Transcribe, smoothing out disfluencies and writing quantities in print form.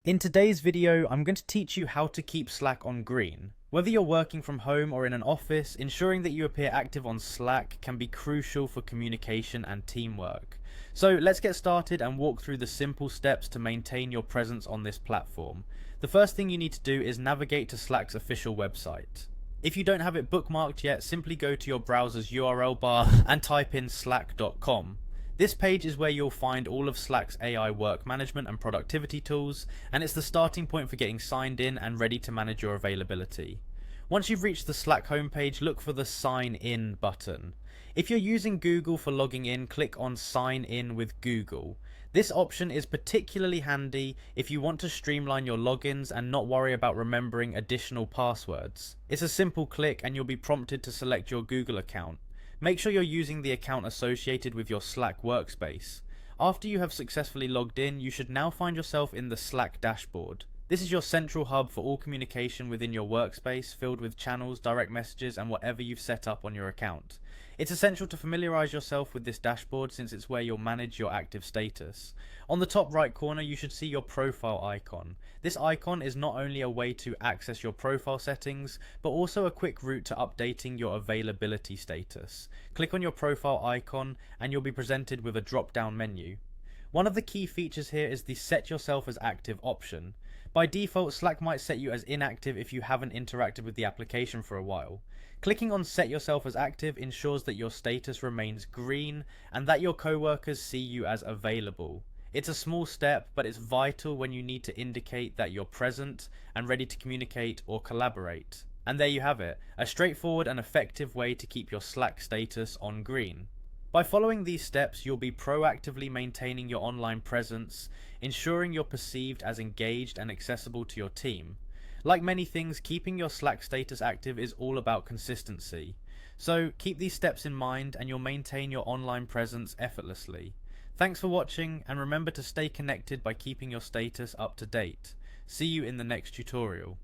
In today's video, I'm going to teach you how to keep Slack on green. Whether you're working from home or in an office, ensuring that you appear active on Slack can be crucial for communication and teamwork. So let's get started and walk through the simple steps to maintain your presence on this platform. The first thing you need to do is navigate to Slack's official website. If you don't have it bookmarked yet, simply go to your browser's URL bar and type in slack.com. This page is where you'll find all of Slack's AI work management and productivity tools, and it's the starting point for getting signed in and ready to manage your availability. Once you've reached the Slack homepage, look for the Sign In button. If you're using Google for logging in, click on Sign In with Google. This option is particularly handy if you want to streamline your logins and not worry about remembering additional passwords. It's a simple click and you'll be prompted to select your Google account. Make sure you're using the account associated with your Slack workspace. After you have successfully logged in, you should now find yourself in the Slack dashboard. This is your central hub for all communication within your workspace, filled with channels, direct messages, and whatever you've set up on your account. It's essential to familiarize yourself with this dashboard since it's where you'll manage your active status. On the top right corner, you should see your profile icon. This icon is not only a way to access your profile settings, but also a quick route to updating your availability status. Click on your profile icon and you'll be presented with a drop-down menu. One of the key features here is the Set Yourself as Active option. By default, Slack might set you as inactive if you haven't interacted with the application for a while. Clicking on Set Yourself as Active ensures that your status remains green and that your coworkers see you as available. It's a small step, but it's vital when you need to indicate that you're present and ready to communicate or collaborate. And there you have it, a straightforward and effective way to keep your Slack status on green. By following these steps, you'll be proactively maintaining your online presence, ensuring you're perceived as engaged and accessible to your team. Like many things, keeping your Slack status active is all about consistency. So keep these steps in mind and you'll maintain your online presence effortlessly. Thanks for watching, and remember to stay connected by keeping your status up to date. See you in the next tutorial.